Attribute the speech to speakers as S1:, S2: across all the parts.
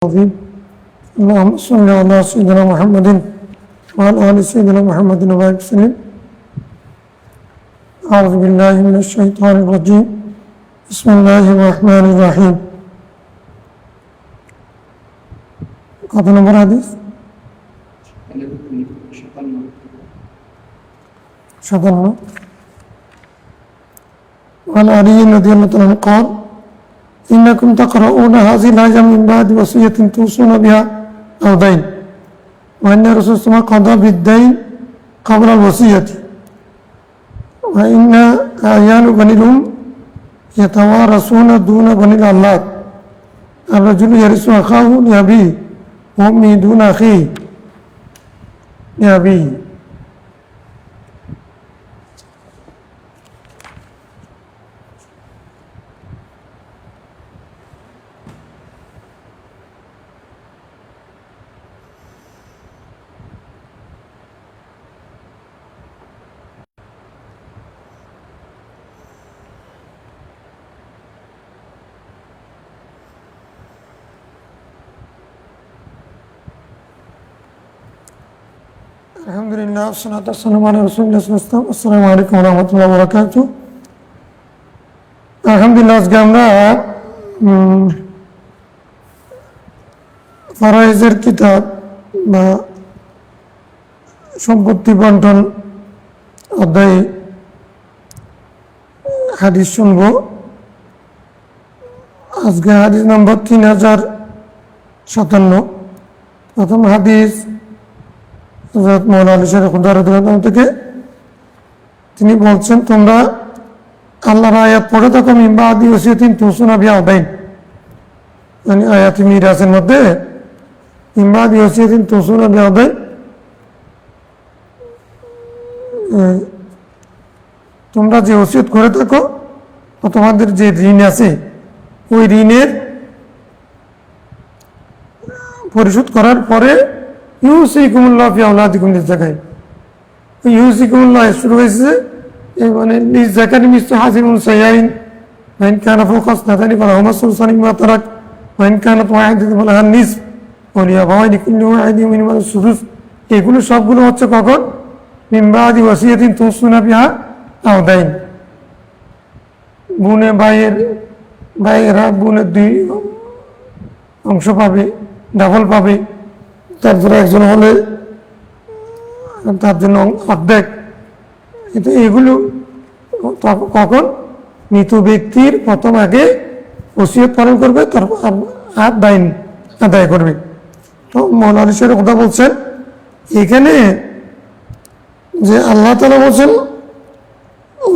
S1: العظيم اللهم صل على سيدنا محمد وعلى آل سيدنا محمد وبارك وسلم. أعوذ بالله من الشيطان الرجيم. بسم الله الرحمن الرحيم. কত নম্বর হাদিস? 57. وعن علي رضي الله عنه قال إنكم تقرؤون هذه الآية من بعد وصية توصون بها أو دين وإن الرسول صلى الله عليه وسلم قضى بالدين قبل الوصية وإن أعيان بني الأم يتوارثون دون بني الأولاد الرجل يرث أخاه لأبيه وأمه دون أخيه لأبيه. আলহামদুলিল্লাহ والصلاة والسلام على رسول الله আসসালামু আলাইকুম ওয়া রাহমাতুল্লাহি ওয়া বারাকাতুহু। আলহামদুলিল্লাহ আজকে আমরা ফারায়েজের কিতাব বা সম্পত্তি বন্টন অধ্যায়ে হাদিস শুনব। আজকে হাদিস নম্বর 3057। প্রথম হাদিস হযরত মাওলানা আলী শাহ রাদিয়াল্লাহু থেকে, তিনি বলছেন, তোমরা আল্লাহর আয়াত পড়ে থাকো মিন বাদি ওসিয়াতিন তুসুনা বিহা আও দাইন, মানে আয়াত মিরাসের মধ্যে মিন বাদি ওসিয়াতিন তুসুনা বিহা আও দাইন, তোমরা যে ওসিয়ত করে থাকো ও তোমাদের যে ঋণ আছে ওই ঋণের পরিশোধ করার পরে ইউসিকুমুল্লাহ ফি আওলাদিকুম লিযাকাত। ইউসিকুমুল্লাহ শুরু হয়েছে মানে লিযাকাতি মিসলু হাযিল উনসায়াইন ওয়া ইন কানা ফাওকা ইসনাতাইনি ফালাহুমা সুলসান মিম্মা তারাক ওয়া ইন কানাত ওয়াহিদাতুন ফালাহা নিসফ ওয়া লিআবাওয়াইহি কুল্লু ওয়াহিদিন মিনহুমা সুদুস। এগুলো সবগুলো হচ্ছে কখন? মিন বাদি ওয়াসিয়াতিন তুসুনা বিহা আও দাইন। ভাইয়েরা বোনের 2 অংশ পাবে, ডাবল পাবে। তারপরে একজন হলে তার জন্য অর্ধেক। কিন্তু এগুলো কখন? মৃত ব্যক্তির প্রথম আগে ওসিয়ত পালন করবে, তারপর আর দাইন আদায় করবে। তো মাওলানা আলী শাহ কথা বলছেন এখানে যে আল্লাহ তাআলা বলছেন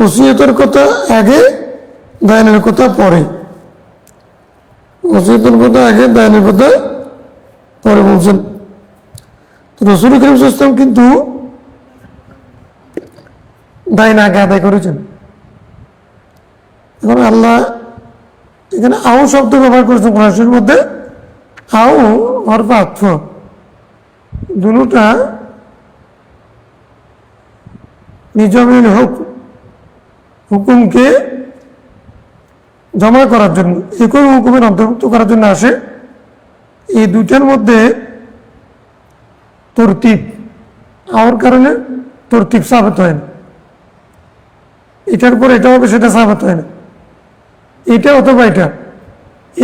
S1: ওসিয়তের কথা আগে, দাইনের কথা পরে। ওসিয়তের কথা আগে, দাইনের কথা পরে বলছেন। রাসূল করিম সাল্লাল্লাহু আলাইহি ওয়াসাল্লাম কিন্তু দাইন আগে আদায় করেছেন। এখন আল্লাহ এখানে আও শব্দ ব্যবহার করেছেন কোরআনের মধ্যে। আও হরফ আতফ, দুটোটা নিজামিল হুকুমকে জমা করার জন্য, একই হুকুমের অন্তর্ভুক্ত করার জন্য আসে। এই দুইটার মধ্যে তরতিব আওয়ার কারণে তরতিব সাবিত হয় না। এটার পর এটা হবে, সেটা সাবিত হয় না। এটা অথবা এটা,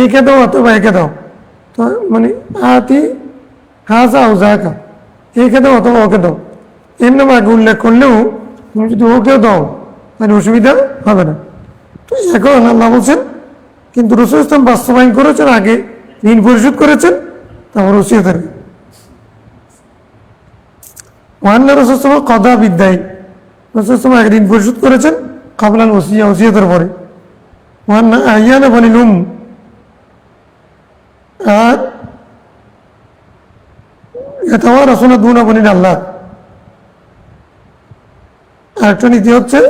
S1: একে দাও অথবা একে দাও, তো মানে আতি হাজা ও জাকা, একে দাও অথবা ওকে দাও। এর নাম আগে উল্লেখ করলেও তুমি যদি ওকেও দাও মানে অসুবিধা হবে না। তো এখন আল্লাহ বলছেন কিন্তু রাসূল ইসলাম বাস্তবায়ন করেছেন, আগে ঋণ পরিশোধ করেছেন, তারপর ওসিয়তের। ওয়ান্না রাসূল সাল্লাল্লাহু আলাইহি ওয়াসাল্লাম কদা বিদাইন, রাসূল সাল্লাল্লাহু আলাইহি ওয়াসাল্লাম ঋণ পরিশোধ করেছেন কাবলাল ওসিয়া, ওসিয়তের পরে। ওয়ান্না আয়ানা বানিল উম, আর ইয়াতাওয়ারাসুনা দুনা বানিল আল্লাহ। আরেকটা নীতি হচ্ছে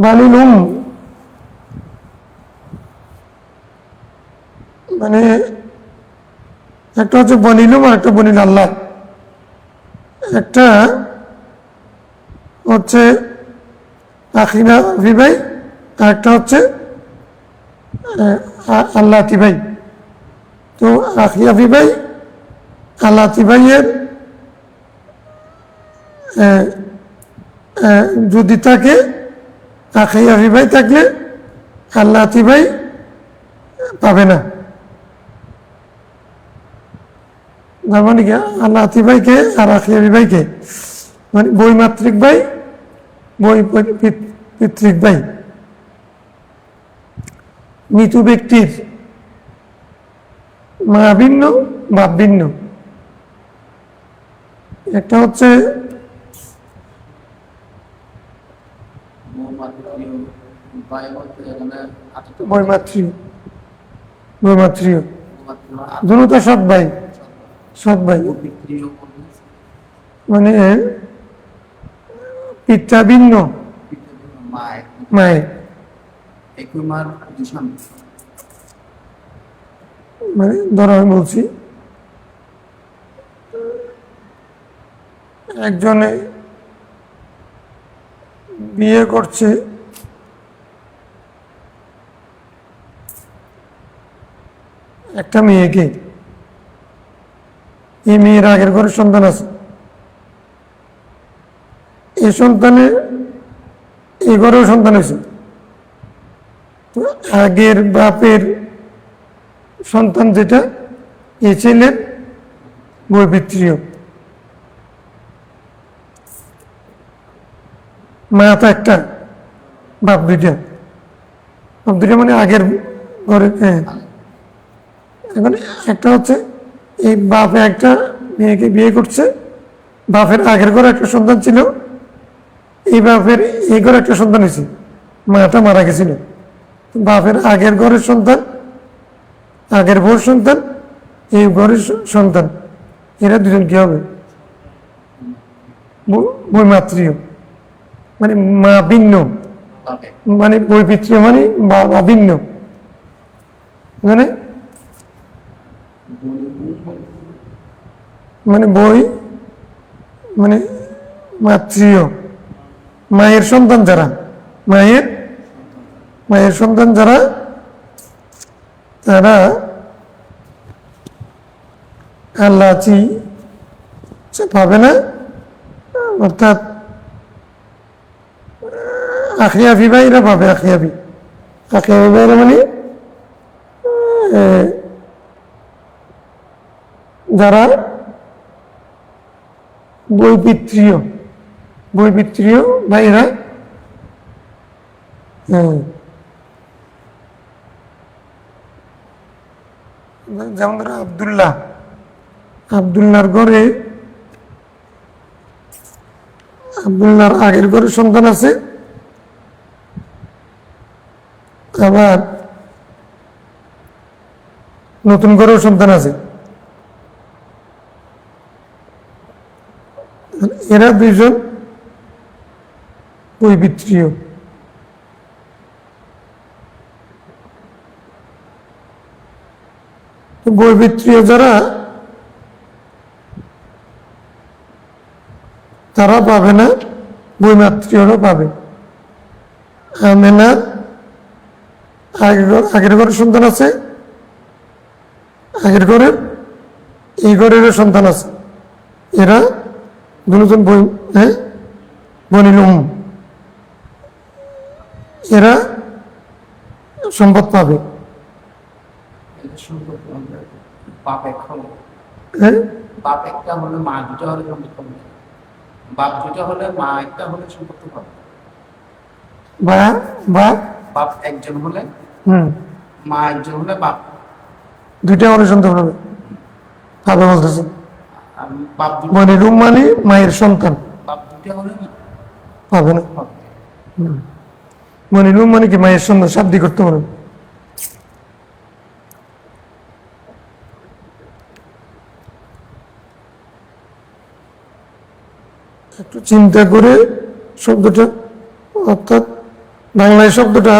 S1: বানিল উম, মানে একটা হচ্ছে বনিলুম আর একটা বনিল আল্লাহ। একটা হচ্ছে আখিরা ফি ভাই, আর একটা হচ্ছে আল্লাতি ভাই, তো আখিয়াফি ভাই আল্লাতি ভাইয়ের যদি থাকে, আখিয়াফি ভাই থাকলে আল্লাতি ভাই পাবে না। তার মানে কি আল্লাতি ভাইকে আর আখিয়াফি ভাইকে, মানে বৈমাত্রিক ভাই, বই পিতৃক ভাই। মৃত ব্যক্তির মা ভিন্ন, বাপ ভিন্ন। একটা হচ্ছে বৈমাত্রীয়, বৈমাত্রীয় দুটো তো সৎ ভাই, সৎ ভাই, মানে পিতা ভিন্ন, মায়ের মানে ধরো আমি বলছি, একজনে বিয়ে করছে একটা মেয়েকে, এই মেয়ের আগের ঘরে সন্তান আছে, এই সন্তানের এই ঘরেও সন্তান হয়েছে, তো আগের বাপের সন্তান যেটা, এই ছেলের বৈপিত্রীয়। মা তো একটা, বাপ দুইটা, বাপ দুইটা মানে আগের ঘরে। হ্যাঁ, এখন একটা হচ্ছে এই বাপে একটা মেয়েকে বিয়ে করছে, বাপের আগের ঘরে একটা সন্তান ছিল, এই বাপের এই ঘরে একটা সন্তান হয়েছে, মাটা মারা গেছিল, বাপের আগের ঘরের সন্তান, আগের বউর সন্তান, এই ঘরের সন্তান, এরা দুজন কি হবে? বৈমাত্রীয়, মানে মা ভিন্ন, মানে বৈপিত্রীয় মানে বাবা ভিন্ন, মানে মানে বই মানে মাতৃয়, মায়ের সন্তান যারা, মায়ের মায়ের সন্তান যারা, তারা আল্লাচি পাবে না, অর্থাৎ আখিয়াফি ভাইরা পাবে। আখিয়াফি ভাইরা মানে যারা বৈপিত্রীয় ভাইরা, যেমন ধরো আবদুল্লাহর ঘরে, আবদুল্লাহর আগের ঘরে সন্তান আছে, আবার নতুন ঘরেও সন্তান আছে, এরা দুইজন বৈপিত্রীয়। বৈপিত্রীয় যারা, তারা পাবে না, বৈমাত্রীয়রা পাবে। আমেনার আগের ঘরের সন্তান আছে, আগের ঘরের এই ঘরের সন্তান আছে, এরা দুজন বনিল, এরা সম্পদ পাবে।
S2: বাপ একটা হলে মা দুটা হলে সম্পদ পাবে, বাপ দুটা হলে মা একটা হলে সম্পদ পাবে, বাপ একজন হলে মা একজন হলে বাপ
S1: দুইটা হলে সন্তান হবে, পাবে বলতেছে। মানে রুম মানে মায়ের সন্তান,
S2: বাপ দুটা হলে
S1: পাবে না। মানে রুম মানে কি মায়ের সন্তান, শাব্দিক করতে পারবে। একটু চিন্তা করে শব্দটা, অর্থাৎ বাংলায় শব্দটা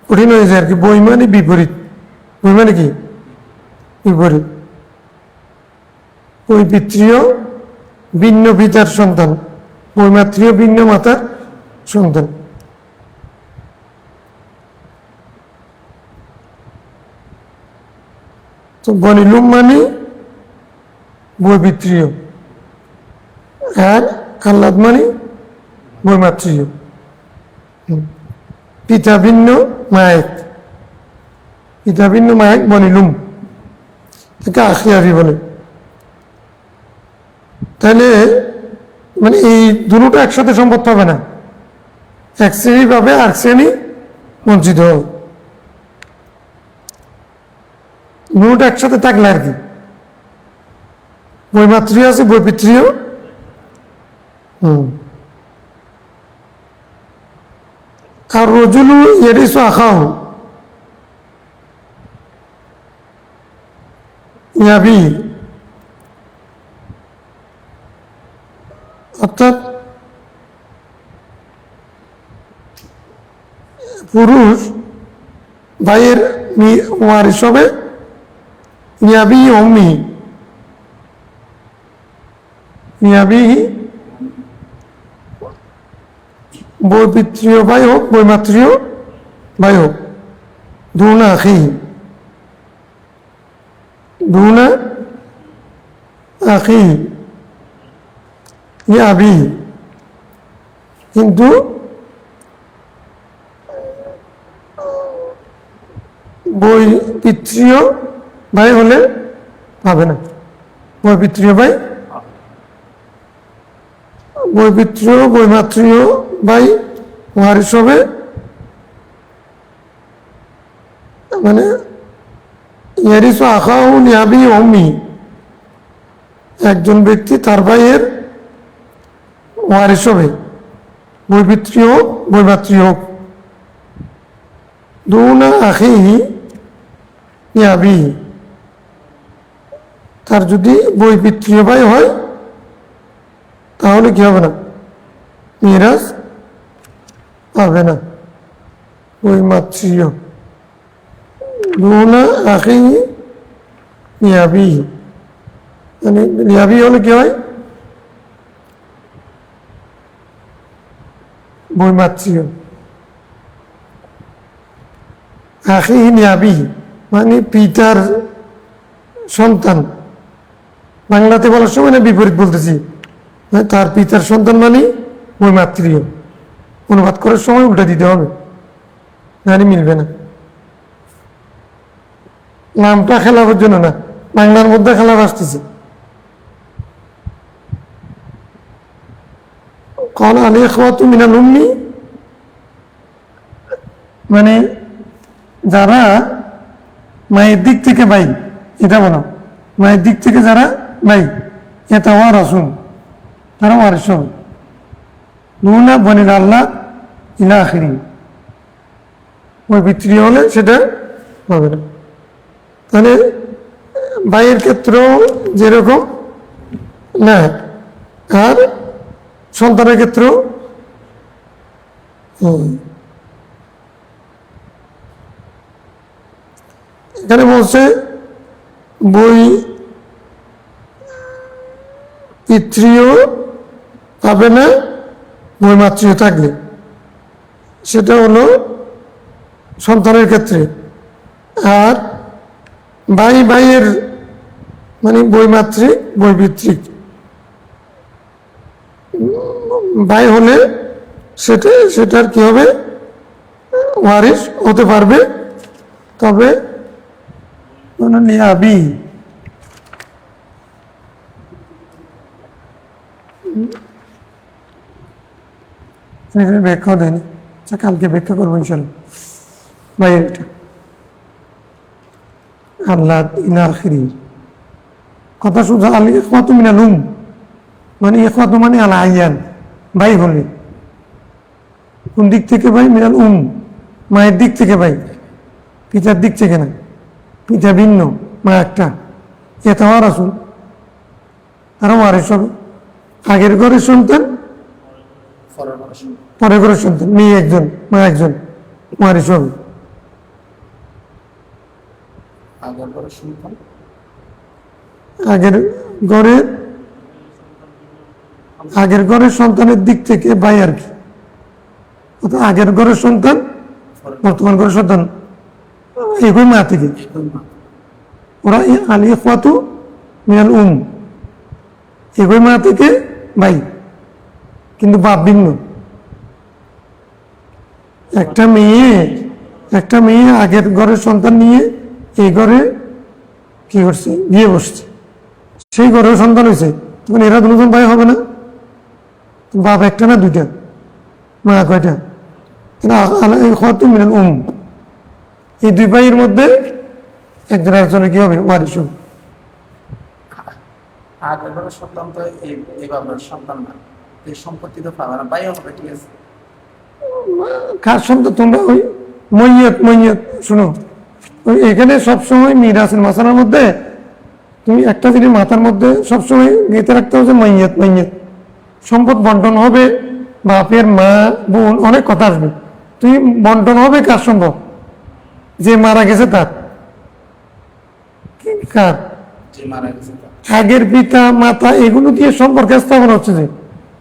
S1: কঠিন হয়ে যায় আর কি। বই মানে বিপরীত, বই মানে কি বিপরীত। বৈপিত্রীয় ভিন্ন পিতার সন্তান, বৈমাত্রীয় ভিন্ন মাতার সন্তান। তো বনিলুম মানে বৈপিত্রীয়, আর আহ্লাদ মানে বৈমাত্রীয়। পিতা ভিন্ন মায়েক, পিতা ভিন্ন মায়েক বনিলুম, তাকে আখিয়ারি বলে। তাহলে মানে এই দুটো একসাথে সম্পদ পাবে না, এক শ্রেণী পাবে আর শ্রেণী বঞ্চিত হবে। দুটো একসাথে থাকলে আর কি, বৈমাত্রীয় আছে বৈপিত্রীয়। আর রজুলু ইয়ারিসু আখাহু ইয়াবি, অর্থাৎ পুরুষ ভাইয়ের ওয়ারিস হবে ইয়াবি অম্মি, ইয়াবি বৈপিত্রীয় ভাই হোক বৈমাত্রীয় ভাই হোক, দুনা আখি, দুনা আখি ইয়াবি। কিন্তু বৈপিত্রীয় ভাই হলে পাবে না, বৈপিত্রীয় ভাই, বৈপিত্রীয় বৈমাত্রীয় ভাই ওয়ারিস হবে, মানে ইয়ারিসু আখাহু লিআবি উম্মি, একজন ব্যক্তি তার ভাইয়ের ওয়ারিস হবে, বৈপিত্রীয় হোক বৈমাত্রীয় হোক। দুনা আখিহি ইয়াবি, তার যদি বৈপিত্রীয় ভাই হয় তাহলে কি হবে না, মিরাজ পাবে না, বৈমাত্রীয়। দুনা আখিহি ইয়াবি, মানে ইয়াবি হলে কি হয়, বৈমাত্রীয়। আখিহি ইয়াবি মানে পিতার সন্তান, বাংলাতে বলার সময় না বিপরীত বলতেছি, তার পিতার সন্তান মানে বৈমাত্রীয়, অনুবাদ করার সময় উল্টা দিতে হবে, নারী মিলবে না। নামটা খেলাফের জন্য না, বাংলার মধ্যে খেলাফ আসতেছে। কল আলী খাওয়াতু মিনাল উম্মি, মানে যারা মায়ের দিক থেকে ভাই, এটা বলো, মায়ের দিক থেকে যারা ভাই, এটা ওয়া রাসূল, তারা ওয়ারিস হবে। নুনা বনিল আল্লাহ ইলা আখিরি, ওই পিতৃ হলে সেটা হবে না। তাহলে ভাইয়ের ক্ষেত্রেও যেরকম না, আর সন্তানের ক্ষেত্রেও এখানে বলছে বই পিতৃও পাবে না বৈমাত্রীয় থাকলে, সেটা হলো সন্তানের ক্ষেত্রে। আর ভাইয়ের মানে বৈমাত্রিক বৈপিত্রিক ভাই হলে সেটার কি হবে, ওয়ারিস হতে পারবে, তবে লিআবি। ব্যাখ্যা দেয়নি, আচ্ছা কালকে ব্যাখ্যা করবো ইনশাল্লাহ। ভাইয়ের এটা আল্লাহ ইলা আখিরি কথা শুধু আলী ইখওয়াতু মিনাল উম, মানে ইখওয়াতু মানে আল আইয়ান, ভাই হলে কোন দিক থেকে ভাই, মিনাল উম মায়ের দিক থেকে ভাই, পিতার দিক থেকে না, পিতা ভিন্ন মা একটা, এটা ওয়া রাসূল, তারা ওয়ারিস হবে। আগের ঘরের সন্তান পরের ঘরের সন্তান, মেয়ে একজন মা একজন, ওয়ারিস হবে। আগের ঘরের সন্তানের দিক থেকে ভাই আর কি, আগের ঘরের সন্তান বর্তমান ঘরের সন্তান একই মা থেকে, ওরা আলী ফাতু মিনাল একই মা থেকে ভাই, কিন্তু বাপ ভিন্ন। একটা মেয়ে আগের ঘরের সন্তান নিয়ে এই ঘরে কি করছে, বিয়ে বসছে, সেই ঘরেও সন্তান হয়েছে, তখন এরা দুজন ভাই হবে না? বাপ একটা না দুইটা, মা কয়টা? মিনাল এই দুই ভাইয়ের মধ্যে একজন একজনের কি হবে, ওয়ারিশ হবে।
S2: আগের ঘরের সন্তান তো এই বাবার সন্তান না, এই সম্পত্তি তো পাবে না, ভাই হবে, ঠিক আছে।
S1: কার সন্তান? তোমরা ওই মইয়ত শুনো, ওই এখানে সবসময় মিরাসের মাসালার মধ্যে তুমি একটা জিনিস মাথার মধ্যে সবসময় গেঁথে রাখতে হবে, মইয়ত। সম্পদ বন্টন হবে, বাপের মা বোন অনেক কথা আসবে, তুমি বন্টন হবে কার সম্ভব? যে মারা গেছে তার। কার?
S2: যে মারা গেছে তার।
S1: আগের পিতা মাতা এগুলো দিয়ে সম্পর্ক স্থাপন হচ্ছে যে,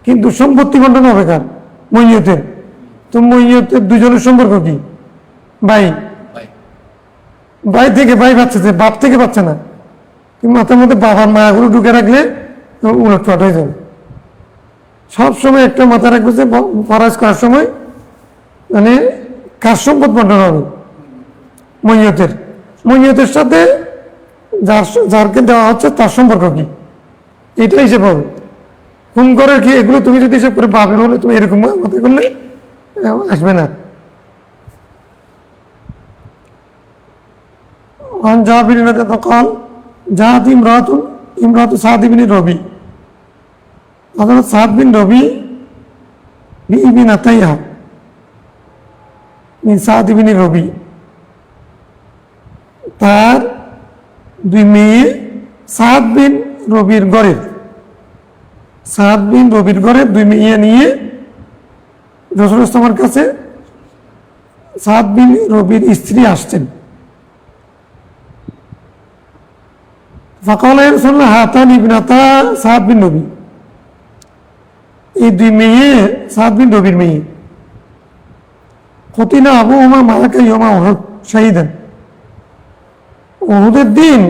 S1: কিন্তু সম্পত্তি বন্টন হবে কার? মইয়তের। তো মইয়তের দুজনের সম্পর্ক কি? ভাই ভাই থেকে ভাই পাচ্ছে, যে বাপ থেকে পাচ্ছে না। তুমি মাথার মধ্যে বাবার মাগুলো ঢুকে রাখলে উলটপাট হয়ে যাবে। সবসময় একটা মাথা রাখবে যে ফরাজ করার সময় মানে কার সম্পদ বন্টন হবে? মইয়তের সাথে যারকে দেওয়া হচ্ছে তার সম্পর্ক কি, এটা হিসেব হবে। কোন করে কি, এগুলো তুমি যদি হিসেব করে বাপের হলে তুমি এরকম মাথা করলে আসবে না। عن جابر رضي الله قال جاءت امرأة سعد بن ربيع حضرت سعد بن ربيع بابنتيها من سعد بن ربيع তার দুই মেয়ে সাদ বিন রবির ঘরের দুই মেয়ে নিয়ে রাসূল ইসলামের কাছে সাদ বিন রবির স্ত্রী আসছেন। ফাকাল ইয়া রাসূলুল্লাহ হাতানি ইবনাতা সাদ বিন রবি, এই দুই মেয়ে সাদ বিন রবির মেয়ে। কতিনা আবুহুমা মাআকা ইয়াউমা উহুদ শাহীদান, উহুদের দিন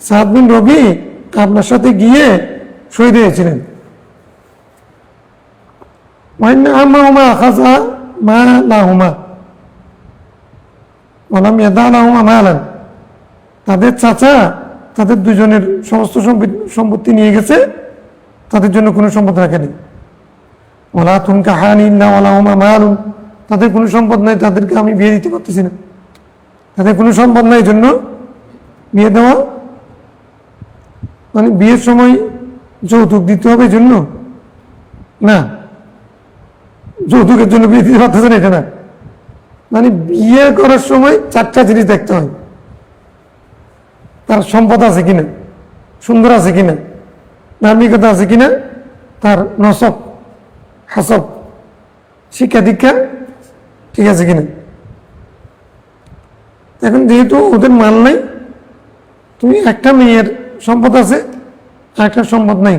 S1: সাদ বিন রবি আপনার সাথে গিয়ে শহীদ হয়েছিলেন। ওয়াইন্না আম্মাহুমা আখাযা মা লাহুমা ওয়া লাম ইয়াদা লাহুমা মালান, তাদের চাচা তাদের দুজনের সমস্ত সম্পত্তি নিয়ে গেছে, তাদের জন্য কোনো সম্পদ রাখেনি। ওয়ালা তুনকাহানি ইল্লা ওয়া লাহুমা মালুন, তাদের কোনো সম্পদ নাই, তাদেরকে আমি বিয়ে দিতে পারতেছি না, তাদের কোনো সম্পদ নাই, জন্য বিয়ে দেওয়া মানে বিয়ের সময় যৌতুক দিতে হবে জন্য না, যৌতুকের জন্য বিয়ে দিতে পারতেছে না এটা না, মানে বিয়ে করার সময় চারটা জিনিস দেখতে হয়। তার সম্পদ আছে কিনা, সুন্দর আছে কিনা, ধার্মিকতা আছে কিনা, তার নসব হাসব শিক্ষা দীক্ষা ঠিক আছে কিনা। এখন যেহেতু ওদের মাল নাই, তুমি একটা মেয়ের সম্পদ আছে আর একটা সম্পদ নাই,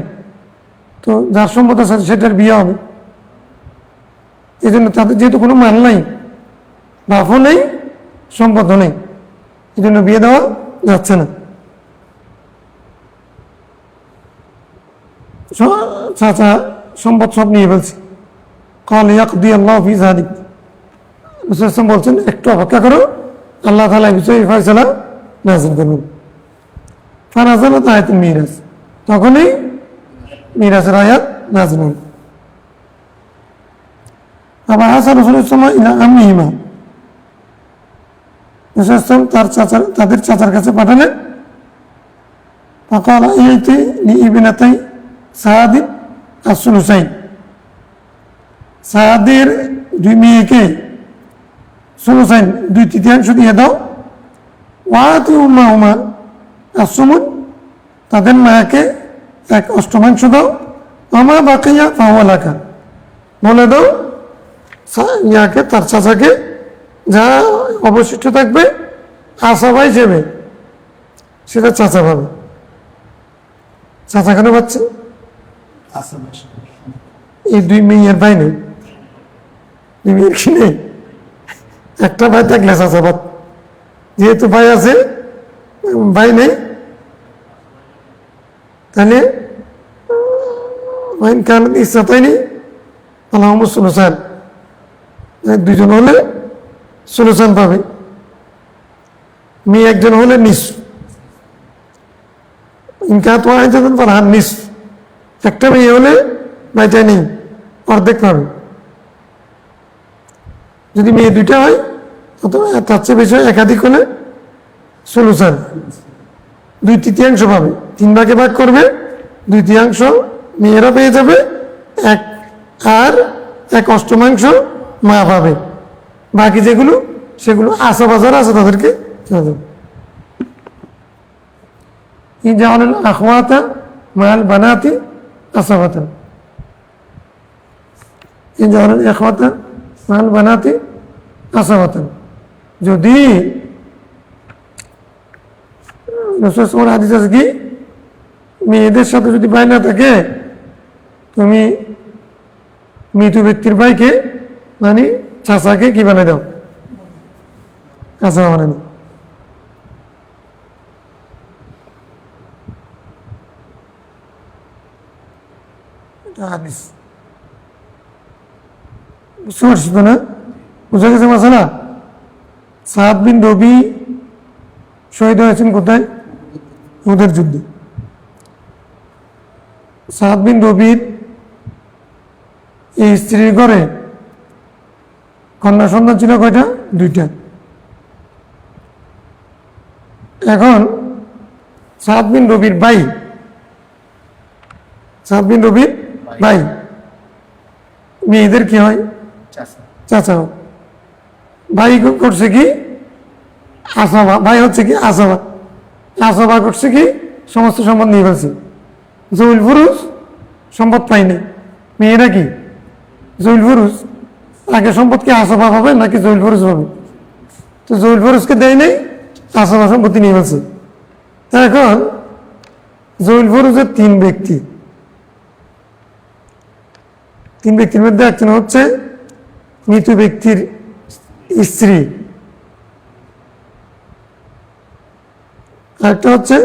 S1: তো যার সম্পদ আছে সেটার বিয়ে হবে। এই জন্য তাদের যেহেতু কোনো মাল নাই, বাপও নেই, সম্পদও নেই, এই জন্য বিয়ে দেওয়া যাচ্ছে না। চাচা সম্পদ সব নিয়ে ফেলছে। قال يقضي الله في ذلك, রাসূল বলছেন একটু অপেক্ষা করো, আল্লাহ তাআলা বিষয়ে ফয়সালা নাযিল করবেন। ফানাজালাত আয়াতুল মিরাস, তখনই মিরাসের আয়াত নাযিল হল। আবার হাসান রাসূলুল্লাহ ইলা আম্মিহিমা, রাসূল তাদের চাচার কাছে পাঠালেন। ফাকাল আইতি লি ইবনাতাই সাদ আস-সুলুসাইন, সাদের দুই মেয়েকে সুলুসাইন 2/3 দিয়ে দাও। ওয়াতি উম্মাহুমা আস-সুমুন, তাদের মায়াকে 1/8 দাও। আমা বাকিয়া ফাওয়ালাকা, বলে দাও ইয়াকে তার চাচাকে যা অবশিষ্ট থাকবে আসাবা হিসেবে সেটা চাচা পাবে। চাচা কেন পাচ্ছে? এই দুই মেয়ের ভাই নেই, দুই মেয়ের কি নেই? একটা ভাই থাকলে চাচা পাত, যেহেতু ভাই আছে ভাই নেই, তাহলে ওয়াইন কানাত ইসনাতাইনি ফালাহুমু সুলুসান, দুইজন হলে সুলুসান পাবে, মেয়ে একজন হলে নিস, ইনকাত ওয়াহিদাতান ফালাহান নিস, একটা মেয়ে হলে বাইটা নেই, অর্ধেক পাবে। যদি মেয়ে দুইটা হয় অথবা তার চেয়ে বেশি হয়, একাধিক হলে সলিউশন 2/3 পাবে, 3 ভাগে ভাগ করবে, 2/3 মেয়েরা পেয়ে যাবে, আর 1/8 মা পাবে, বাকি যেগুলো সেগুলো আশা আছে তাদেরকে চলে যাবে। ইনজাআল আখওয়াতা মাল বানাতি আসাবাতান, ইনজাআল আখওয়াতা মাল বানাতি আসাবাতান, যদি রাসূলের হাদিস আছে কি মেয়েদের সাথে যদি ভাই না থাকে তুমি মৃত ব্যক্তির ভাইকে মানে চাচাকে কি বানাই দাও, কাঁচা বানাই দাও। এটা হাদিস, বুঝতে পারছি তো না? বুঝা গেছে মাসালা? সাদ বিন রবি শহীদ হয়েছেন কোথায়? উহুদের যুদ্ধে। সাদ বিন রবির এই স্ত্রীর ঘরে কন্যা সন্তান ছিল কয়টা? 2টা। এখন সাদ বিন রবির ভাই, সাদ বিন রবির ভাই মেয়েদের কি হয়? চাচা। ভাই করছে কি আসাবা, ভাই হচ্ছে কি আসাবা, আসাবা করছে কি সমস্ত সম্পদ নিয়ে ফেলছে, জউল ফুরুজ সম্পদ পাইনি। মেয়েরা কি জউল ফুরুজ, আগে সম্পদ কি আসাবা পাবে নাকি জউল ফুরুজ পাবে? তো জউল ফুরুজকে দেয় নাই, আসাবা সম্পত্তি নিয়ে ফেলছে। এখন জউল ফুরুজের 3 ব্যক্তি, 3 ব্যক্তির মধ্যে একজন হচ্ছে মৃত ব্যক্তির স্ত্রী, আরেকটা হচ্ছে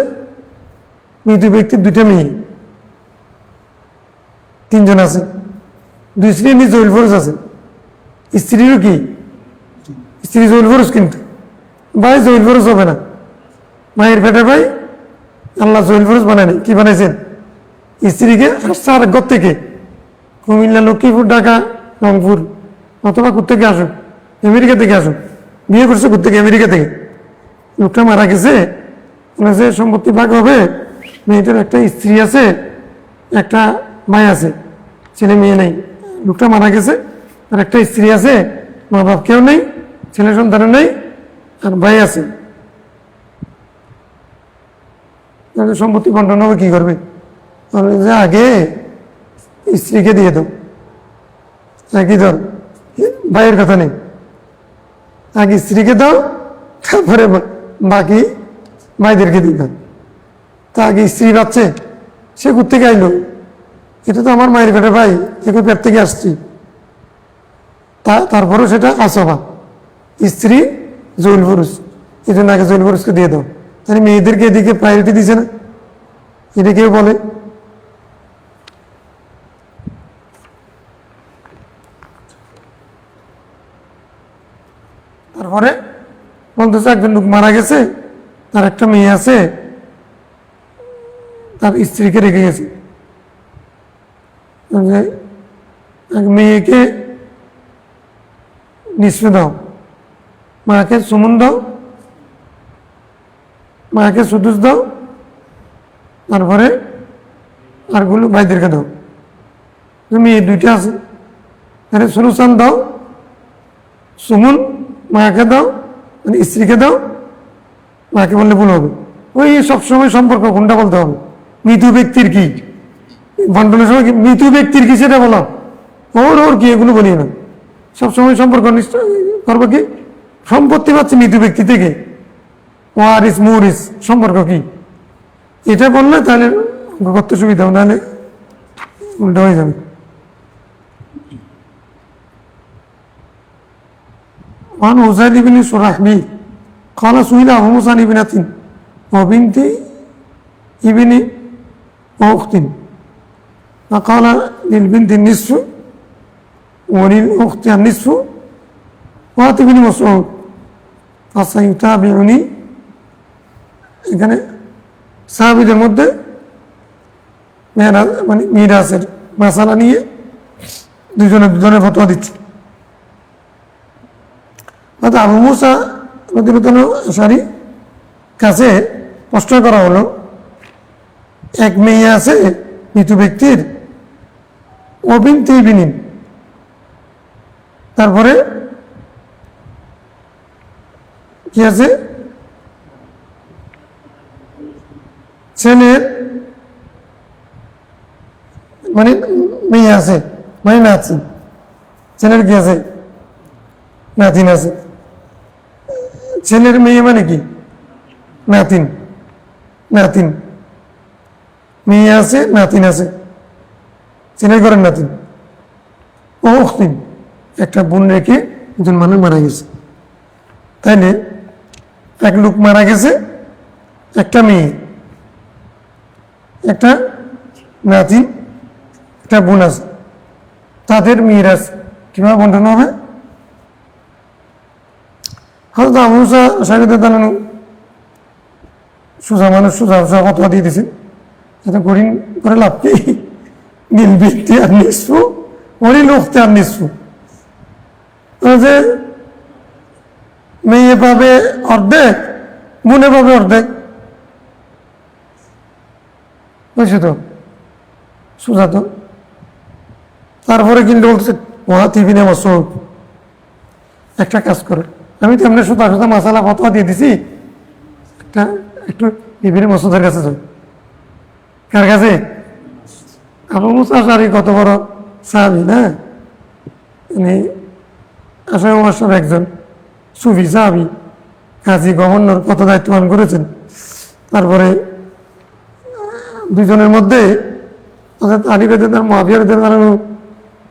S1: মৃত ব্যক্তির 2টা মেয়ে, 3 জন আছে। 2 শ্রেণী জউল ফুরুজ আছে। স্ত্রীরও কি স্ত্রী জউল ফুরুজ, কিন্তু ভাই জউল ফুরুজ হবে না। মায়ের পেটে ভাই আল্লাহ জউল ফুরুজ বানায় নাই, কি বানাইছেন? স্ত্রীকে আসছে আর ঘর থেকে, কুমিল্লা, লক্ষ্মীপুর, ঢাকা, রংপুর, অথবা কোথেকে আসুক, আমেরিকা থেকে আসুক, বিয়ে করছে কোথেকে? আমেরিকা থেকে। লোকটা মারা গেছে, যে সম্পত্তি ভাগ হবে, মেয়েটার একটা স্ত্রী আছে, একটা ভাই আছে, ছেলে মেয়ে নেই। লোকটা মারা গেছে, আর একটা স্ত্রী আছে, মা বাপ কেউ নেই, ছেলে সন্তানও নেই, আর ভাই আছে। সম্পত্তি বন্টন হবে, কি করবে? যে আগে স্ত্রীকে দিয়ে দাও, একই ধর, ভাইয়ের কথা নেই, আগে স্ত্রীকে দাও, তারপরে বাকি ভাইদেরকে দিবেন। তা আগে স্ত্রী পাচ্ছে, সে কোথেকে আইলো? এটা তো আমার মায়ের পেটে ভাই, একে পেট থেকে আসছি। তারপরেও সেটা আসবা, স্ত্রী জউল ফুরুজ, এটা আগে জউল ফুরুজকে দিয়ে দাও। তাহলে মেয়েদেরকে এদিকে প্রায়োরিটি দিছে না, এটা কেউ বলে? তারপরে বলতেছে একজন লোক মারা গেছে, তার একটা মেয়ে আছে, তার স্ত্রীকে রেখে গেছে, মেয়েকে নিঃস্ব দাও, মাকে সুমন দাও, মাকে সুদুস দাও, তারপরে আরগুলো ভাইদেরকে দাও। মেয়ে 2টা আছে, তাহলে সুলুসান দাও, সুমন মাকে দাও, মানে স্ত্রীকে দাও, মাকে বললে ভুল হবে। ওই সবসময় সম্পর্ক কোনটা বলতে হবে? মৃত ব্যক্তির কি বন্টনের সময় মৃত ব্যক্তির কি সেটা বলো, ওর কি এগুলো বলি না। সবসময় সম্পর্ক নিশ্চয় করবো কি সম্পত্তি পাচ্ছে মৃত ব্যক্তি থেকে, ওয়ারিস মুরিস সম্পর্ক কি, এটা বললে তাহলে করতে সুবিধা হবে, নাহলে উল্টা হয়ে যাবে। وعن عزيز بن شرحبيل قال سئل أبو موسى عن ابنة وبنت ابن وأخت فقال للبنت النصف وللأخت النصف وأتي بن مسعود فسيتابعني এখানে সাহাবীদের মধ্যে মানে মিরাসের মাসালা নিয়ে দুজনের ফতোয়া দিচ্ছে। অর্থাৎ আবু মুসা রাদিয়াল্লাহু আশআরী কাছে প্রশ্ন করা হলো, এক মেয়ে আছে মৃত ব্যক্তির, অবিনতিবিনিন, তারপরে কি আছে, ছেলের মানে মেয়ে আছে, মানে নাতিন, ছেলের কি আছে, নাতিন আছে। ছেলের মেয়ে মানে কি, নাতিন, নাতিন, মেয়ে আছে, নাতিন আছে, ছেলের ঘরের নাতিন। ও অখতিন, একটা বোন রেখে একজন মানুষ মারা গেছে, তাইলে এক লোক মারা গেছে, একটা মেয়ে, একটা নাতিন, একটা বোন আছে, তাদের মিরাস কিভাবে বন্টন হবে? হয়তো আবু মুসা আশআরী রাদিয়াল্লাহু আনহু সোজা মানুষ সোজা ফতোয়া দিয়ে দিয়েছেন, যাতে কঠিন করে লাভ কি, নীল ব্যক্তি আর নিঃস্ব, অরিল উখতে আর নিঃস্ব, যে মেয়ে পাবে অর্ধেক, বোনে পাবে অর্ধেক, বুঝছো তো, সোজা তো। তারপরে কিন্তু বলছে ওহা তিবিনে মাসউদ, একটা কাজ করে, আমি তো এমনি সোজা সোজা মাসালা ফতোয়া দিয়ে দিছি, একটু ইবনে মাসউদের কাছে যাই। কার কাছে? আবু মুসা আশআরী কত বড় সাহাবী না, উনি আশায় মাসার একজন সুফি সাহাবী, কাজী গভর্নর কত দায়িত্ব পালন করেছেন। তারপরে দুজনের মধ্যে অর্থাৎ আলী রাদিয়াল্লাহু মুআবিয়া রাদিয়াল্লাহু আনহু,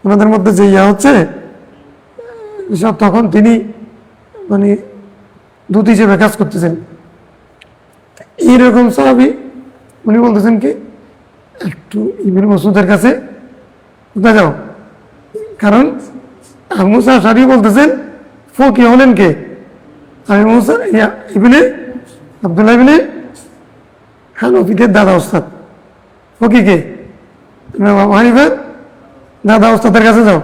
S1: ওনাদের মধ্যে যে ইয়া হচ্ছে সব, তখন তিনি মানে দূত হিসেবে কাজ করতেছেন। এইরকম সাহাবী উনি বলতেছেন কি, একটু ইবনে মাসউদের কাছে কোথায় যাও, কারণ আবু মুসা আশআরী বলতেছেন ফকি হলেন কে, আবু মুসা ইবনে আব্দুল্লাহ ইবনে হানাফিদের দাদা ওস্তাদ, ফকি কে, ইমাম আবু হানিফার দাদা ওস্তাদের কাছে যাও।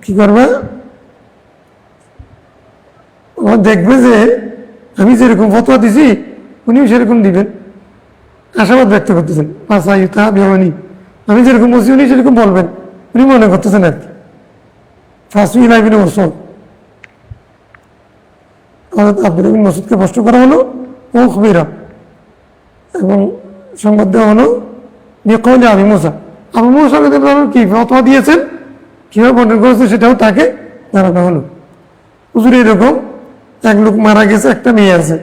S1: কি করবে, ও দেখবে যে আমি যেরকম ফতোয়া দিছি উনিও সেরকম দিবেন, আশাবাদ ব্যক্ত করতেছেন। আমি যেরকম বলছি উনি সেরকম বলবেন, উনি মনে করতেছেন আর কি। ফাসমি ইবনে মাসউদ, আব্দুল্লাহ বিন মাসউদকে প্রশ্ন করা হলো ও খুবিরা, এবং সংবাদ দেওয়া হলো বিকৌলি আবু মুসা, আবু মুসা কি ফতোয়া দিয়েছেন, কিভাবে বন্টন করেছে সেটাও তাকে জানানো হলো। হুজুর এরকম এক লোক মারা গেছে, একটা মেয়ে আছে,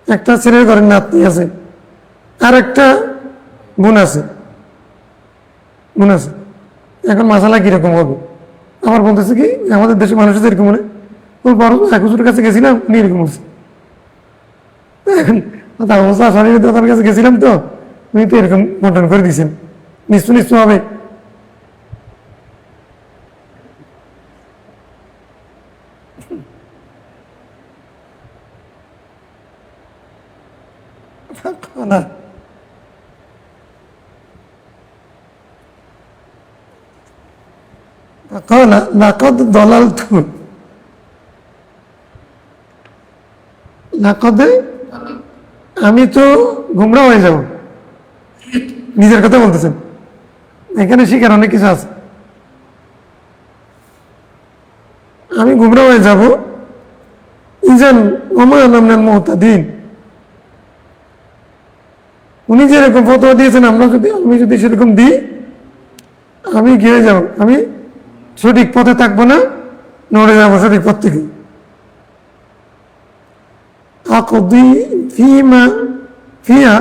S1: একটা ছেলের ঘরের নাতনি আছে, আর একটা বোন আছে, বোন আছে। এখন মাসালা কিরকম হবে? আমার বলতেছে কি, আমাদের দেশের মানুষের এরকম মনে, ওই বড় এক হুজুরের কাছে গেছিলাম, উনি এরকম বলছে। এখন দাদার কাছে গেছিলাম তো, উনি তো এরকম বন্টন করে দিয়েছেন, নিশ্চয় হবে। না লাকাদ দালালতু, লাকাদে আমি তো গুমরাহ হয়ে যাব, নিজের কথা বলতেছেন। এখানে শিখার অনেক কিছু আছে। আমি গুমরাহ হয়ে যাব, ইজান ওমা আনা মিনাল মুহতাদিন, উনি যেরকম ফতোয়া দিয়েছেন আমি যদি সেরকম দিই, আমি গিয়ে যাব, আমি সঠিক পথে থাকবো না, নড়ে যাবো সঠিক পথ থেকে। আকদি ফিয়া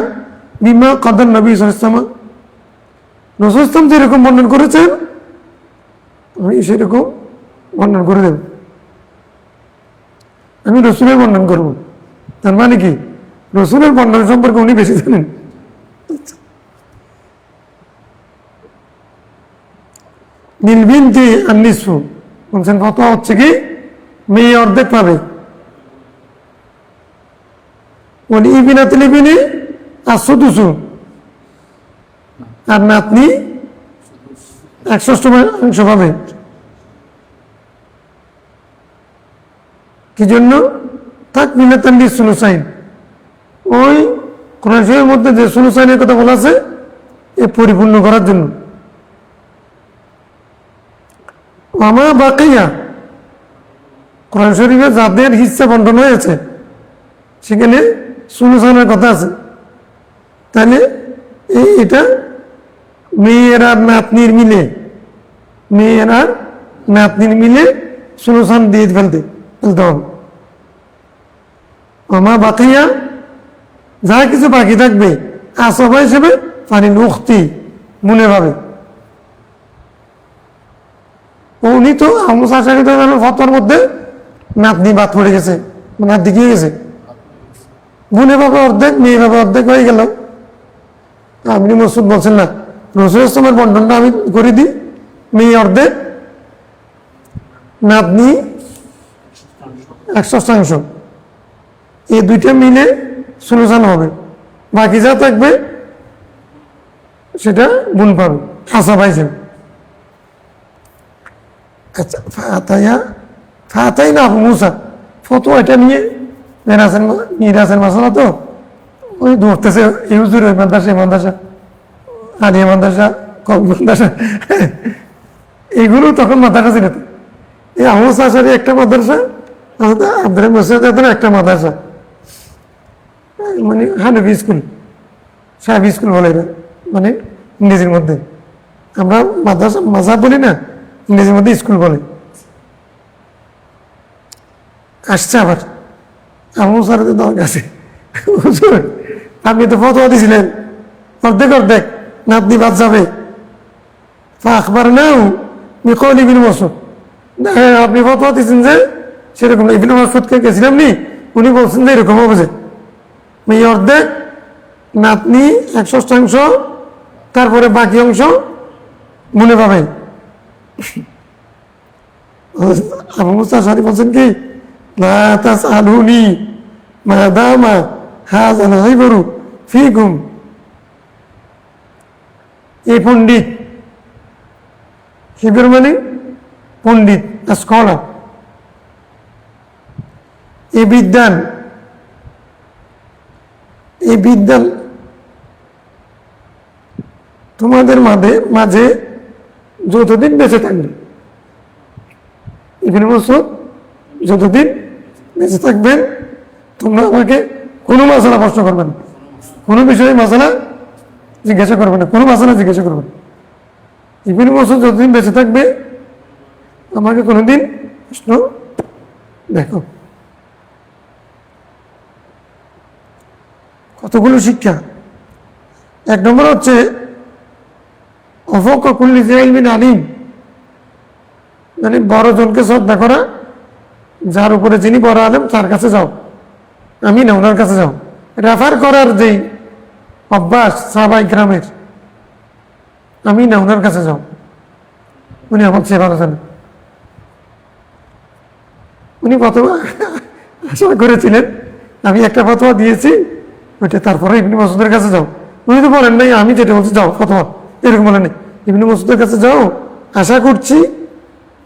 S1: বিমা কাদার নবী সাল্লাল্লাহু আলাইহি ওয়াসাল্লাম, রাসূল সাল্লাল্লাহু যেরকম বর্ণনা করেছেন আমি সেরকম বর্ণনা করে দেব, আমি রসুলের বর্ণনা করব। তার মানে কি, রসুলের বর্ণনা সম্পর্কে উনি বেশি জানেন। নীলবিনতি আর নিসফু বলছেন ফতোয়া হচ্ছে কি মেয়ে অর্ধেক পাবে, ওই ইবিনাতিল ইবিনি আর সুদুসু, আর নাতনি 1/6 পাবে। কি জন্য? তাক মিলাতান্ডি সুলুসাইন, ওই কোরআন শরীফের মধ্যে যে সুলুসাইনের কথা বলা আছে এ পরিপূর্ণ করার জন্য। আমা বাকিয়া, কোরআন শরীফে যাদের হিস্সা বন্টন হয়েছে সেখানে সুলুসানের কথা আছে, তাহলে এটা মেয়ের আর নাতনির মিলে, মেয়ের আর নাতনির মিলে সুলুসান দিয়ে ফেলতে হবে। আমা বাকিয়া, যা কিছু বাকি থাকবে আসবা হিসেবে পানি উক্তি মনে পাবে। উনি তো ফতোয়ার মধ্যে নাতনি বাদ পড়ে গেছে, নাতনি গিয়ে গেছে, বোনে বাবা অর্ধেক মেয়ে বাবা অর্ধেক হয়ে গেল। আপনি মসুদ বলছেন না, রসুল ইসলামের বন্টনটা আমি করে দিই, মেয়ে অর্ধেক নাতনি 1/6, এই দুইটা মিলে সুলুসান হবে, বাকি যা থাকবে সেটা বোন পাবে হাসা পাইছেন। আচ্ছা, ফাতাই না আবু মুসা ফতোয়া এটা নিয়ে মিরাসের মশলা তো ওই ধরতেছে এই হুজুর ওই মাদ্রাসা এই মাদ্রাসা আলিয়া মাদ্রাসা কবি মাদ্রাসা এইগুলো তখন মাথাটা ছিল। এই আহমদ শাহরি একটা মাদ্রাসা, আব্দুল মসজিদ একটা মাদ্রাসা, মানে হানফি স্কুল, সাহেব স্কুল বলে এটা, মানে ইংরেজির মধ্যে। আমরা মাদ্রাসা মাঝাব বলি না, ইংরেজির মধ্যে স্কুল বলে। আসছে আবার আমার সারাতে দরকার আছে, আপনি তো ফতোয়া দিয়েছিলেন অর্ধেক অর্ধেক নাতনি বাদ যাবে, আখবর নাও মিকল ইবিন মসুদ, আপনি ফতোয়া দিয়েছেন যে সেরকম ইবিন মসুদকে গেছিলাম নি, উনি বলছেন যে এরকম হবে যে মেয়ে অর্ধেক নাতনি 1/6, তারপরে বাকি অংশ মনে পাবে। আবু মুসা আশআরী বলছেন কি লা তাসআলুনি মা দামা হাযাল গিবরু ফিকুম, এই পণ্ডিত, হিবর মানে পণ্ডিত, স্কলার, এই বিদ্যান তোমাদের মাঝে যতদিন বেঁচে থাকবে, ইবনে মাসউদ যতদিন বেঁচে থাকবেন তোমরা আমাকে কোনো মাসালা প্রশ্ন করবেন, কোনো বিষয়ে মাসালা জিজ্ঞাসা করবে না, কোনো মাসালা জিজ্ঞাসা করবে না। ইবনে মাসউদ যতদিন বেঁচে থাকবে আমাকে কোনোদিন প্রশ্ন, দেখো কতগুলো শিক্ষা। 1 নম্বর হচ্ছে অফক কুল্লি জি ইলমিন আলিম, মানে বড় জনকে শ্রদ্ধা করা, যার উপরে যিনি বড় আলেম তার কাছে যাও, আমি না ওনার কাছে যাও। রেফার করার যেই অভ্যাস সাহাবায়ে কেরামের, আমি না ওনার কাছে যাও, উনি আমার চেয়ে ভালো জানেন। উনি ফতোয়া আশা করেছিলেন আমি একটা ফতোয়া দিয়েছি ওইটা, তারপরে ইবনে মাসউদের কাছে যাও। উনি তো বলেন নাই আমি যেটা বলছি যাও ফতোয়া, এরকম বলেন নাই, ইবনে মাসউদের কাছে যাও, আশা করছি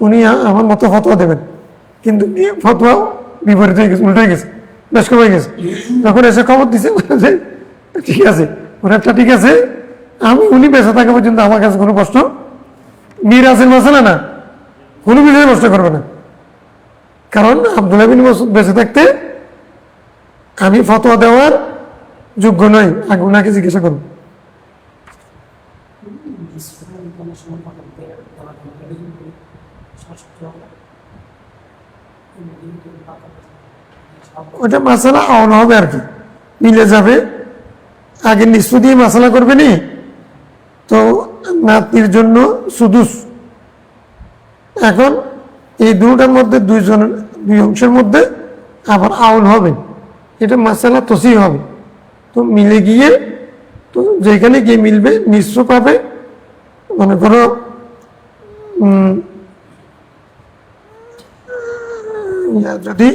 S1: উনি আমার মতো ফতোয়া দেবেন। কিন্তু ফতোয়া বিপরীত হয়ে গেছে, উল্টাই গেছে, বেশ হয়ে গেছে। তখন এসে খবর দিছে যে ঠিক আছে ওনারটা ঠিক আছে, আমি উনি বেঁচে থাকা পর্যন্ত আমার কাছে কোনো প্রশ্ন মিরাজের মাসালা না, কোনো বিষয়ে প্রশ্ন করবে না। কারণ আব্দুল্লাহ বিন মাসউদ বেঁচে থাকতে আমি ফতোয়া দেওয়ার যোগ্য নই, আগে ওনাকে জিজ্ঞাসা করুন। ওটা মাসালা আওয়ানো হবে আর কি, মিলে যাবে। আগে নিশ্চয় দিয়ে মাসালা করবে নি, তো নাতনির জন্য সুদুস। এখন এই দুটার মধ্যে দুই অংশের মধ্যে আবার আউল হবে, এটা মাসালা তসি হবে। তো মিলে গিয়ে তো যেখানে গিয়ে মিলবে নিঃস্ব পাবে, মনে করো যদি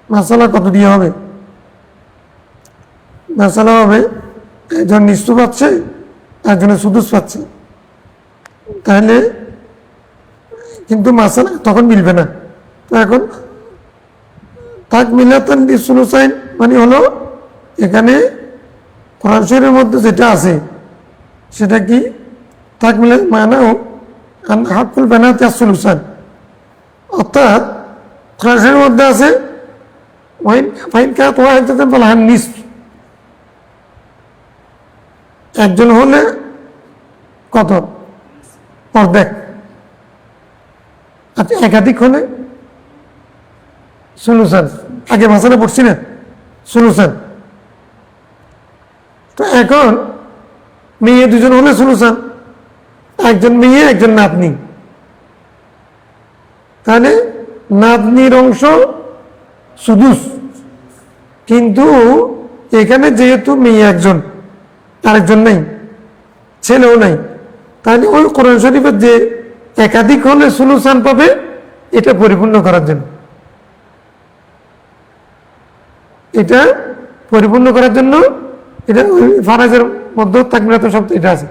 S1: মাসালা কত দিয়ে হবে, মাসালা হবে একজন নিঃস্ব পাচ্ছে, একজনের সুদুস পাচ্ছে, তাহলে কিন্তু মাসালা তখন মিলবে না। তো এখন তাক মিলাতান বিসুলুসাইন মানে হলো এখানে কোরআন শরীফের মধ্যে যেটা আছে সেটা কি তাক মিলা মানাও হাকুল বানাতে আসুলুসান, অর্থাৎ কোরআন শরীফের মধ্যে আছে ওয়াইন ফাইন কা তোয়া হইতে বলা হয় নিস, একজন হলে কত অর্ধেক, আচ্ছা একাধিক হলে সলিউশন, আগে ভাষাটা পড়ছি না সলিউশন। তো এখন মেয়ে দুজন হলে সলিউশন, একজন মেয়ে একজন নাতনি, তাহলে নাতনির অংশ সুদুস, কিন্তু এখানে যেহেতু মেয়ে একজন আরেকজন নেই, ছেলেও নাই, তাহলে ওই কোরআন শরীফের যে একাধিক হলে সলিউশন পাবে এটা পরিপূর্ণ করার জন্য, এটা পরিপূর্ণ করার জন্য এটা ফারাজের মধ্যে তাকমিলাতুন শব্দ এটা আছে,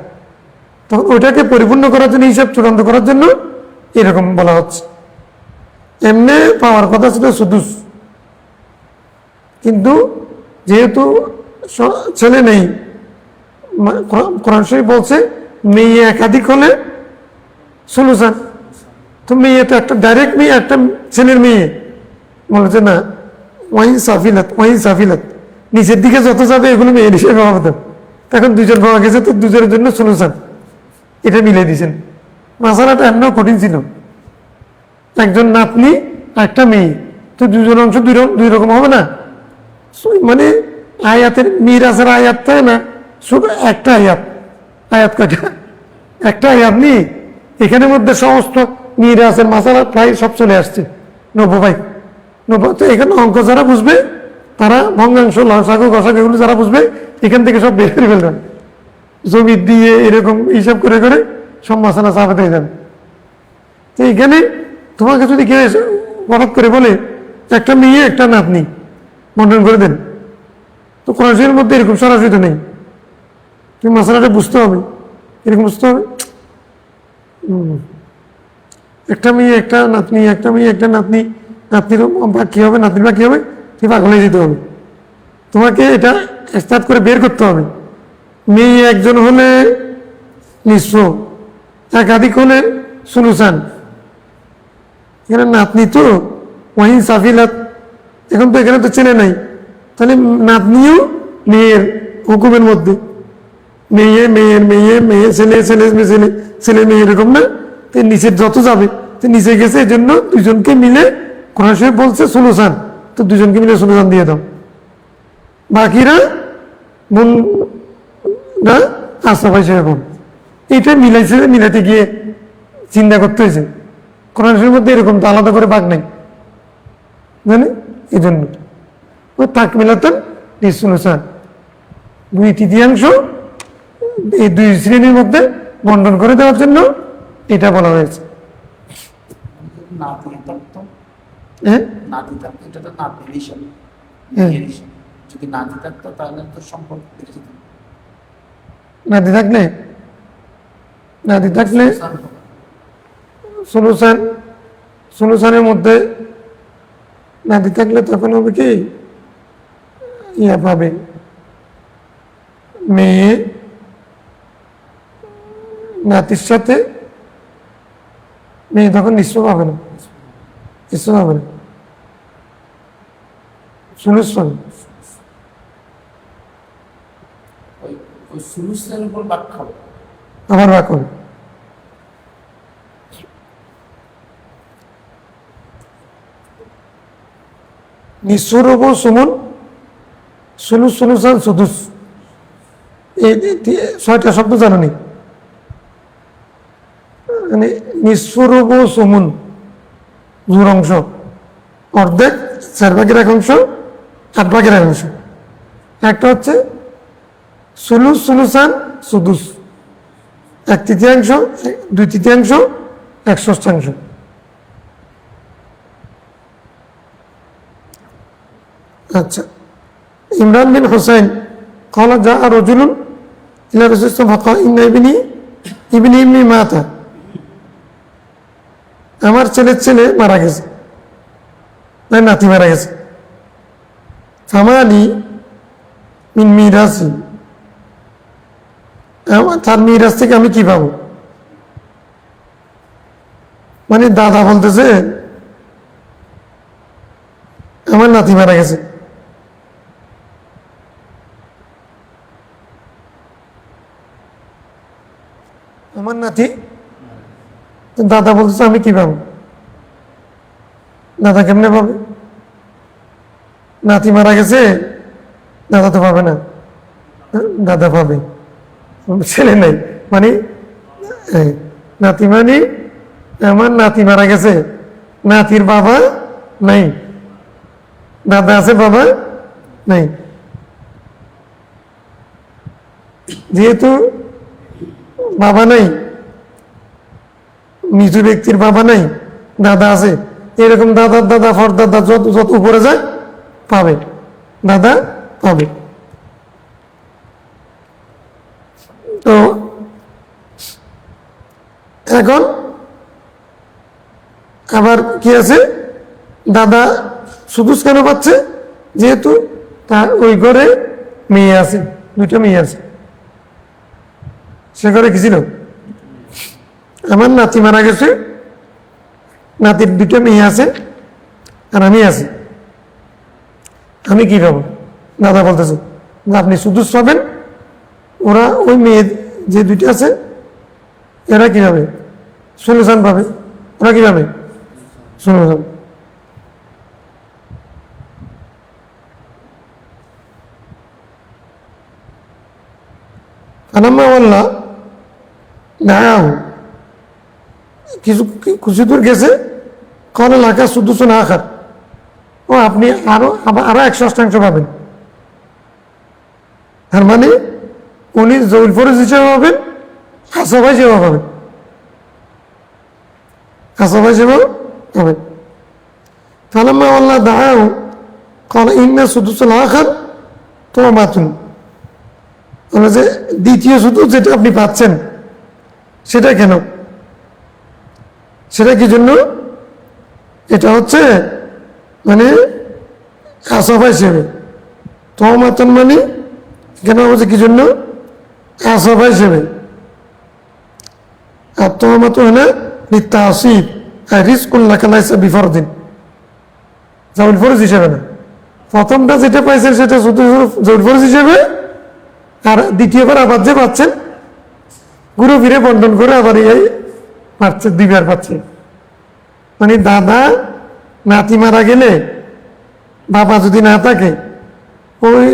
S1: তখন ওইটাকে পরিপূর্ণ করার জন্য, হিসাব চূড়ান্ত করার জন্য এরকম বলা হচ্ছে। এমনি পাওয়ার কথা ছিল সুদুস, কিন্তু যেহেতু ছেলে নেই, কোরআন শরীফ বলছে মেয়ে একাধিক হলে সলিউশন, তো মেয়ে তো একটা ডাইরেক্ট মেয়ে, একটা ছেলের মেয়ে বলেছে না ওয়াইন সাফিলাত, ওয়াইন সাফিলাত নিচের দিকে যত যাবে এগুলো মেয়ের হিসেবে হবে। এখন দুজন পাওয়া গেছে, তো দুজনের জন্য সলিউশন এটা মিলে দিয়েছেন। মাসালাটা এমন কঠিন ছিল, একজন নাতনি একটা মেয়ে, তো দুজন অংশ দুই রকম হবে না, মানে আয়াতের মিরাজের আয়াত তাই না, শুধু একটা আয়াত, আয়াত কয়টা একটা আয়াত নেই, এখানের মধ্যে সমস্ত মিরাজের মাসালা প্রায় সব চলে আসছে 90 ভাই 90। তো এখানে অঙ্ক যারা বুঝবে তারা ভঙ্গাংশ লসাগু গসাগু এগুলো যারা বুঝবে এখান থেকে সব বের করে ফেলবেন, জমি দিয়ে এরকম হিসাব করে করে সব মাসালা সাবেত হয়ে যাবে। তো এখানে তোমাকে যদি কেউ হঠাৎ করে বলে একটা মেয়ে একটা নাতনি বন্টন করে দেন, তো কোরআন শরীফের মধ্যে এরকম সরাসরি তো নেই, তুমি মশলাটা বুঝতে হবে, এরকম বুঝতে হবে একটা মেয়ে একটা নাতনি, একটা মেয়ে একটা নাতনি, নাতনির কি হবে, নাতনির বা কি হবে, তুমি পাগলে দিতে হবে, তোমাকে এটা স্টার্ট করে বের করতে হবে। মেয়ে একজন হলে নিঃস্ব, একাধিক হলে সলিউশন, এখানে নাতনি তো ওয়াহিন সাফিলাত, এখন তো এখানে তো চেনে নাই, তাহলে নাতনিও মেয়ের হুকুমের মধ্যে, মেয়ে মেয়ের মেয়ে মেয়ে ছেলে ছেলে ছেলে ছেলে মেয়ে এরকম না, তো নিচের যত যাবে তো নিচে গেছে, এই জন্য দুজনকে মিলে কোরআন শরীফ বলছে সলিউশন, তো দুজনকে মিলে সলিউশন দিয়ে দাও, বাকিরা বোনরা আশরাফ সেরকম। এটা মিলাতে গিয়ে চিন্তা করতে হয়েছে, কোরআন শরীফের মধ্যে এরকম তো আলাদা করে ভাগ নেই, জানে এই জন্য ওই তাক মিলাতেন সলিউশন, 2/3 এই 2 শ্রেণীর মধ্যে বন্টন করে দেওয়ার জন্য এটা বলা হয়েছে।
S2: নাতি থাকতো,
S1: হ্যাঁ
S2: নাতি থাকতো, এটা তো নাতির হিসাব,
S1: হ্যাঁ।
S2: মেয়ের হিসাব। যদি নাতি থাকতো তাহলে তো সম্পর্ক বেড়ে যেত।
S1: নাতি থাকলে সলিউশনের মধ্যে নাতি থাকলে তখন হবে কি ইয়া পাবে মেয়ে নাতির সাথে, মেয়ে তখন নিঃস্ব পাবে না, নিঃস্ব পাবে না, সলিউশন
S2: ওই সুলুসের উপর ব্যাখ্যা হবে।
S1: আবার ভাগ হবে। নিঃস্বর উপর সুমন, সলিউশন সুদুস, এই 6টা শব্দ জানি, মানে নিঃস্বরূপ সুমন 2 অংশ, অর্ধেক 4 ভাগের 1 অংশ, 8 ভাগের 1 অংশ, একটা হচ্ছে সুলুস, সুলুসান, সুদুস, 1/3, 2/3, 1/6। আচ্ছা, ইমরান বিন হুসাইন قال جاء رجل إلى رسول الله فقال إن ابني مات, আমার ছেলের ছেলে মারা গেছে, নাতি মারা গেছে। ফামালি মিন মিরাসি, তার মিরাজ থেকে আমি কি পাবো? মানে দাদা বলতেছে আমার নাতি মারা গেছে, আমার নাতি, দাদা বলতেছে আমি কি পাবো? দাদা কেমনে পাবে? নাতি মারা গেছে, দাদা তো পাবে না। দাদা পাবে, ছেলে নেই, মানে নাতি, মানে আমার নাতি মারা গেছে, নাতির বাবা নাই, দাদা আছে, বাবা নাই। যেহেতু বাবা নাই, মৃত ব্যক্তির বাবা নাই, দাদা আছে, এরকম দাদার দাদা ফরদাদা যত যত উপরে যায় পাবে, দাদা পাবে। তো এখন আবার কি আছে, দাদা সুদুস কেন পাচ্ছে? যেহেতু তার ওই ঘরে মেয়ে আছে, 2টা মেয়ে আছে। সে ঘরে কি ছিল? আমার নাতি মারা গেছে, নাতির 2টা মেয়ে আছে, আর আমি আছি, আমি কি পাবো? দাদা বলতেছে আপনি সুদুস পাবেন, ওরা ওই মেয়ে যে 2টা আছে এরা কি পাবে? সুলুসান পাবে। ওরা কি পাবে? সুলুসান। ফালাম্মা ওয়াল্লা দাআহু, কিছু দূর গেছে, ক্বালা লাকা সুদুসুন আখার, ও আপনি আরো 1/8 পাবেন। তার মানে উনি জৌল ফরজ হিসেবে পাবেন, আসবা হিসেবে পাবেন, আসবা হিসেবে পাবেন। ফালাম্মা ওয়াল্লা দাআহু ক্বালা ইন্না সুদুসুল আখার তুমাতুন, মানে যে দ্বিতীয় সুদুস যেটা আপনি পাচ্ছেন সেটা কেন? সেটা কি জন্য? এটা হচ্ছে মানে আসবা হিসেবে, তুমাতুন মানে কেন হচ্ছে কি জন্য? আসবা হিসেবে। আর তুমাতু হলে লিতাসিব, আর রিজকুন লাকা লাইসা বিফরদিন, জাউল ফরজ হিসেবে না। প্রথমটা যেটা পাইছেন সেটা শুধু জাউল ফরজ হিসেবে, আর দ্বিতীয়বার আবার যে পাচ্ছেন ঘুরে ফিরে বন্টন করে আবার এই পাচ্ছে, 2বার পাচ্ছে। মানে দাদা নাতি মারা গেলে বাবা যদি না থাকে, ওই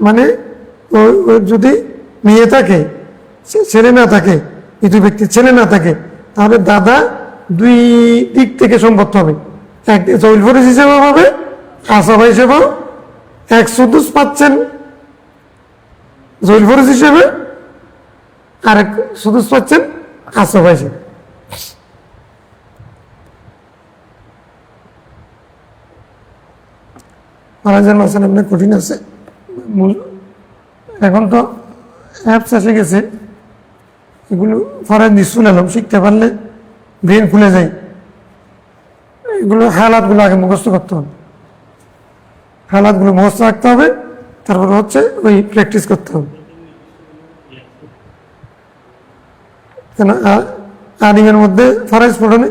S1: মানে ওই যদি মেয়ে থাকে, ছেলে না থাকে, মৃত ব্যক্তির ছেলে না থাকে, তাহলে দাদা 2 দিক থেকে সম্পদ হবে। এক জৌল ফরজ হিসেবে পাবে, আসবা হিসেবেও 1 সুদুস পাচ্ছেন জৌল ফরজ হিসেবে, আর 1 সুদুস পাচ্ছেন আসবা হিসেবে। মহারাজার মাসাল আপনার কঠিন আছে। এখন তো অ্যাপস এসে গেছে, এগুলো ফরাজ নিশ্চুল আলম শিখতে পারলে ব্রেন খুলে যায়। এগুলো হালাতগুলো আগে মুখস্থ করতে হবে, হালাতগুলো মুখস্থ রাখতে হবে, তারপর হচ্ছে ওই প্র্যাকটিস করতে হবে। কেন আলিমের মধ্যে ফরাজ পড়নে,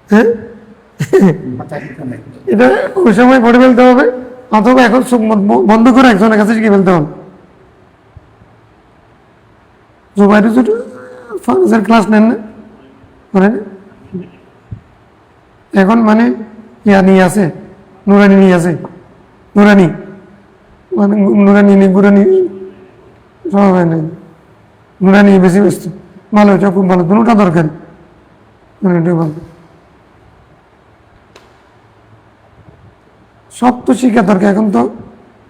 S1: হ্যাঁ এটা ওই সময় পড়ে ফেলতে হবে, অথবা এখন বন্ধ করে একজনের কাছে শিখে ফেলতে হবে। জুবাইর ফরাজের ক্লাস নেন না, করেন এখন, মানে ইয়া নিয়ে আছে, নুরানি নিয়ে আছে, নুরানি মানে নুরানি নেই, গুরানি সব নেই, নুরানি বেশি ব্যস্ত। ভালো, এটা খুব ভালো, দুটোটা দরকার, এটাই ভালো। সব তো শিখা দরকার। এখন তো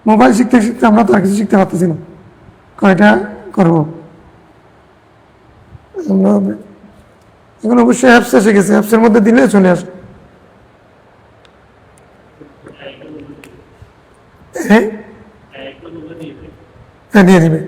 S1: মোবাইল শিখতে শিখতে আমরা তো আর কিছু শিখতে পারতেছি না, কয়টা করবো আমরা। এখন অবশ্যই অ্যাপস এসে গেছে, অ্যাপসের মধ্যে দিলে চলে আসে। হ্যাঁ, হ্যাঁ দিয়ে দিবে।